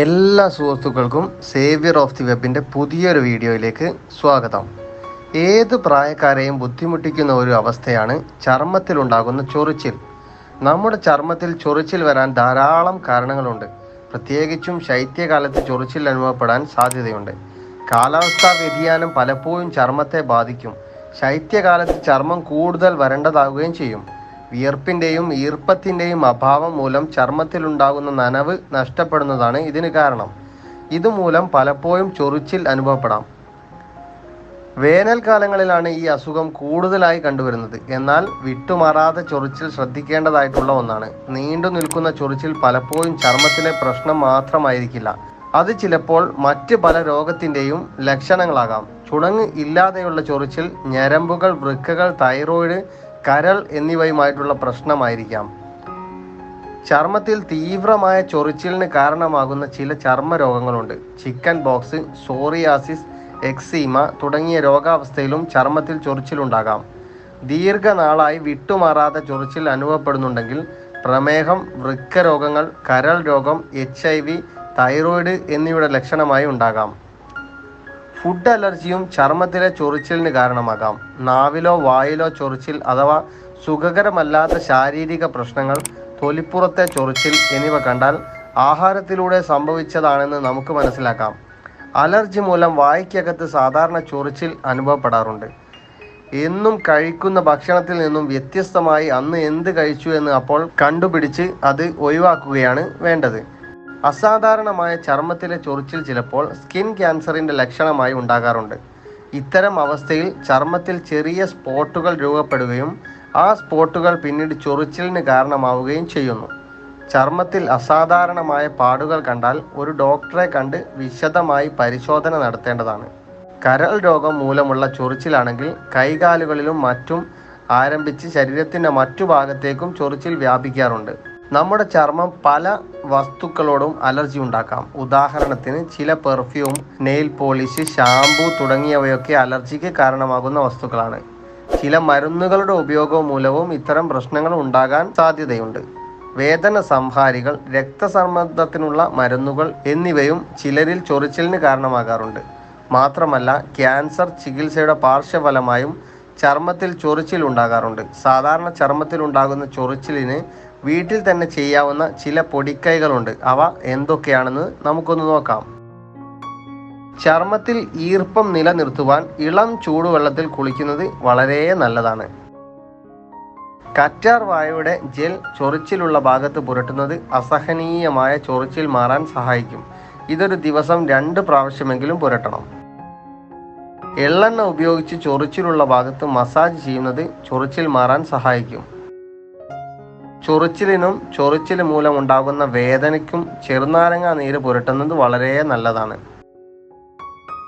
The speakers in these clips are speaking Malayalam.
എല്ലാ സുഹൃത്തുക്കൾക്കും സേവിയർ ഓഫ് ദി വെബിൻ്റെ പുതിയൊരു വീഡിയോയിലേക്ക് സ്വാഗതം. ഏത് പ്രായക്കാരെയും ബുദ്ധിമുട്ടിക്കുന്ന ഒരു അവസ്ഥയാണ് ചർമ്മത്തിലുണ്ടാകുന്ന ചൊറിച്ചിൽ. നമ്മുടെ ചർമ്മത്തിൽ ചൊറിച്ചിൽ വരാൻ ധാരാളം കാരണങ്ങളുണ്ട്. പ്രത്യേകിച്ചും ശൈത്യകാലത്ത് ചൊറിച്ചിൽ അനുഭവപ്പെടാൻ സാധ്യതയുണ്ട്. കാലാവസ്ഥാ വ്യതിയാനം പലപ്പോഴും ചർമ്മത്തെ ബാധിക്കും. ശൈത്യകാലത്ത് ചർമ്മം കൂടുതൽ വരണ്ടതാകുകയും ചെയ്യും. വിയർപ്പിൻ്റെയും ഈർപ്പത്തിൻ്റെയും അഭാവം മൂലം ചർമ്മത്തിലുണ്ടാകുന്ന നനവ് നഷ്ടപ്പെടുന്നതാണ് ഇതിന് കാരണം. ഇതുമൂലം പലപ്പോഴും ചൊറിച്ചിൽ അനുഭവപ്പെടാം. വേനൽക്കാലങ്ങളിലാണ് ഈ അസുഖം കൂടുതലായി കണ്ടുവരുന്നത്. എന്നാൽ വിട്ടുമാറാതെ ചൊറിച്ചിൽ ശ്രദ്ധിക്കേണ്ടതായിട്ടുള്ള ഒന്നാണ്. നീണ്ടു നിൽക്കുന്ന ചൊറിച്ചിൽ പലപ്പോഴും ചർമ്മത്തിലെ പ്രശ്നം മാത്രമായിരിക്കില്ല. അത് ചിലപ്പോൾ മറ്റ് പല രോഗത്തിൻ്റെയും ലക്ഷണങ്ങളാകാം. ചുണങ്ങ് ഇല്ലാതെയുള്ള ചൊറിച്ചിൽ ഞരമ്പുകൾ, വൃക്കകൾ, തൈറോയിഡ്, കരൾ എന്നിവയുമായിട്ടുള്ള പ്രശ്നമായിരിക്കാം. ചർമ്മത്തിൽ തീവ്രമായ ചൊറിച്ചിലിന് കാരണമാകുന്ന ചില ചർമ്മ രോഗങ്ങളുണ്ട്. ചിക്കൻ ബോക്സ്, സോറിയാസിസ്, എക്സീമ തുടങ്ങിയ രോഗാവസ്ഥയിലും ചർമ്മത്തിൽ ചൊറിച്ചിലുണ്ടാകാം. ദീർഘനാളായി വിട്ടുമാറാതെ ചൊറിച്ചിൽ അനുഭവപ്പെടുന്നുണ്ടെങ്കിൽ പ്രമേഹം, വൃക്ക രോഗങ്ങൾ, കരൾ രോഗം, HIV, തൈറോയിഡ് എന്നിവയുടെ ലക്ഷണമായി ഉണ്ടാകാം. ഫുഡ് അലർജിയും ചർമ്മത്തിലെ ചൊറിച്ചിലിന് കാരണമാകാം. നാവിലോ വായിലോ ചൊറിച്ചിൽ അഥവാ സുഖകരമല്ലാത്ത ശാരീരിക പ്രശ്നങ്ങൾ, തൊലിപ്പുറത്തെ ചൊറിച്ചിൽ എന്നിവ കണ്ടാൽ ആഹാരത്തിലൂടെ സംഭവിച്ചതാണെന്ന് നമുക്ക് മനസ്സിലാക്കാം. അലർജി മൂലം വായ്ക്കകത്ത് സാധാരണ ചൊറിച്ചിൽ അനുഭവപ്പെടാറുണ്ട്. എന്നും കഴിക്കുന്ന ഭക്ഷണത്തിൽ നിന്നും വ്യത്യസ്തമായി അന്ന് എന്ത് കഴിച്ചു എന്ന് അപ്പോൾ കണ്ടുപിടിച്ച് അത് ഒഴിവാക്കുകയാണ് വേണ്ടത്. അസാധാരണമായ ചർമ്മത്തിലെ ചൊറിച്ചിൽ ചിലപ്പോൾ സ്കിൻ ക്യാൻസറിൻ്റെ ലക്ഷണമായി ഉണ്ടാകാറുണ്ട്. ഇത്തരം അവസ്ഥയിൽ ചർമ്മത്തിൽ ചെറിയ സ്പോട്ടുകൾ രൂപപ്പെടുകയും ആ സ്പോട്ടുകൾ പിന്നീട് ചൊറിച്ചിലിന് കാരണമാവുകയും ചെയ്യുന്നു. ചർമ്മത്തിൽ അസാധാരണമായ പാടുകൾ കണ്ടാൽ ഒരു ഡോക്ടറെ കണ്ട് വിശദമായി പരിശോധന നടത്തേണ്ടതാണ്. കരൾ രോഗം മൂലമുള്ള ചൊറിച്ചിലാണെങ്കിൽ കൈകാലുകളിലും മറ്റും ആരംഭിച്ച് ശരീരത്തിൻ്റെ മറ്റു ഭാഗത്തേക്കും ചൊറിച്ചിൽ വ്യാപിക്കാറുണ്ട്. നമ്മുടെ ചർമ്മം പല വസ്തുക്കളോടും അലർജി ഉണ്ടാക്കാം. ഉദാഹരണത്തിന് ചില പെർഫ്യൂം, നെയിൽ പോളിഷ്, ഷാംപൂ തുടങ്ങിയവയൊക്കെ അലർജിക്ക് കാരണമാകുന്ന വസ്തുക്കളാണ്. ചില മരുന്നുകളുടെ ഉപയോഗം മൂലവും ഇത്തരം പ്രശ്നങ്ങൾ ഉണ്ടാകാൻ സാധ്യതയുണ്ട്. വേദന സംഹാരികൾ, രക്തസമ്മർദ്ദത്തിനുള്ള മരുന്നുകൾ എന്നിവയും ചിലരിൽ ചൊറിച്ചിലിന് കാരണമാകാറുണ്ട്. മാത്രമല്ല ക്യാൻസർ ചികിത്സയുടെ പാർശ്വഫലമായും ചർമ്മത്തിൽ ചൊറിച്ചിൽ ഉണ്ടാകാറുണ്ട്. സാധാരണ ചർമ്മത്തിൽ ഉണ്ടാകുന്ന ചൊറിച്ചിലിന് വീട്ടിൽ തന്നെ ചെയ്യാവുന്ന ചില പൊടിക്കൈകളുണ്ട്. അവ എന്തൊക്കെയാണെന്ന് നമുക്കൊന്ന് നോക്കാം. ചർമ്മത്തിൽ ഈർപ്പം നിലനിർത്തുവാൻ ഇളം ചൂടുവെള്ളത്തിൽ കുളിക്കുന്നത് വളരെ നല്ലതാണ്. കറ്റാർ വാഴയുടെ ജെൽ ചൊറിച്ചിലുള്ള ഭാഗത്ത് പുരട്ടുന്നത് അസഹനീയമായ ചൊറിച്ചിൽ മാറാൻ സഹായിക്കും. ഇതൊരു ദിവസം 2 പ്രാവശ്യമെങ്കിലും പുരട്ടണം. എള്ളെണ്ണ ഉപയോഗിച്ച് ചൊറിച്ചിലുള്ള ഭാഗത്ത് മസാജ് ചെയ്യുന്നത് ചൊറിച്ചിൽ മാറാൻ സഹായിക്കും. ചൊറിച്ചിലിനും ചൊറിച്ചിൽ മൂലം ഉണ്ടാകുന്ന വേദനയ്ക്കും ചെറുനാരങ്ങ നീര് പുരട്ടുന്നത് വളരെ നല്ലതാണ്.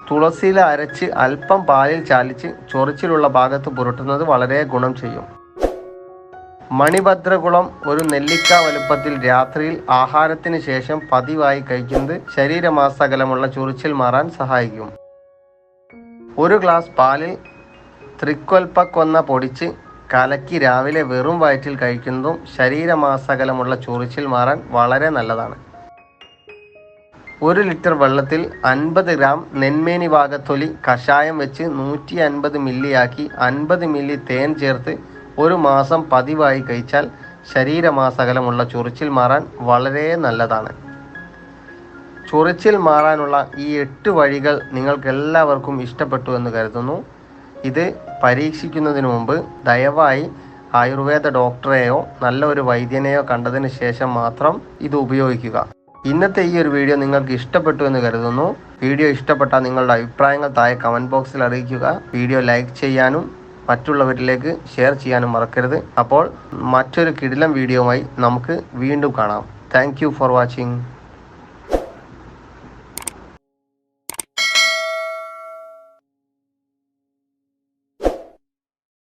തുളസിയില അരച്ച് അല്പം പാലിൽ ചാലിച്ച് ചൊറിച്ചിലുള്ള ഭാഗത്ത് പുരട്ടുന്നത് വളരെ ഗുണം ചെയ്യും. മണിഭദ്രകുളം ഒരു നെല്ലിക്ക വലുപ്പത്തിൽ രാത്രിയിൽ ആഹാരത്തിന് ശേഷം പതിവായി കഴിക്കുന്നത് ശരീരമാസകലമുള്ള ചൊറിച്ചിൽ മാറാൻ സഹായിക്കും. 1 ഗ്ലാസ് പാലിൽ ത്രിക്കൊൽപ്പക്കൊന്ന പൊടിച്ച് കലക്കി രാവിലെ വെറും വയറ്റിൽ കഴിക്കുന്നതും ശരീരമാസകലമുള്ള ചൊറിച്ചിൽ മാറാൻ വളരെ നല്ലതാണ്. 1 ലിറ്റർ വെള്ളത്തിൽ 50 ഗ്രാം നെന്മേനി ഭാഗത്തൊലി കഷായം വെച്ച് 150 മില്ലിയാക്കി 50 മില്ലി തേൻ ചേർത്ത് 1 മാസം പതിവായി കഴിച്ചാൽ ശരീരമാസകലമുള്ള ചൊറിച്ചിൽ മാറാൻ വളരെ നല്ലതാണ്. ചൊറിച്ചിൽ മാറാനുള്ള ഈ 8 വഴികൾ നിങ്ങൾക്ക് എല്ലാവർക്കും ഇഷ്ടപ്പെട്ടു എന്ന് കരുതുന്നു. ഇത് പരീക്ഷിക്കുന്നതിന് മുമ്പ് ദയവായി ആയുർവേദ ഡോക്ടറെയോ നല്ല ഒരു വൈദ്യനെയോ കണ്ടതിന് ശേഷം മാത്രം ഇത് ഉപയോഗിക്കുക. ഇന്നത്തെ ഈ ഒരു വീഡിയോ നിങ്ങൾക്ക് ഇഷ്ടപ്പെട്ടു എന്ന് കരുതുന്നു. വീഡിയോ ഇഷ്ടപ്പെട്ടാൽ നിങ്ങളുടെ അഭിപ്രായങ്ങൾ താഴെ കമൻറ്റ് ബോക്സിൽ അറിയിക്കുക. വീഡിയോ ലൈക്ക് ചെയ്യാനും മറ്റുള്ളവരിലേക്ക് ഷെയർ ചെയ്യാനും മറക്കരുത്. അപ്പോൾ മറ്റൊരു കിടിലം വീഡിയോയുമായി നമുക്ക് വീണ്ടും കാണാം. Thank you for watching.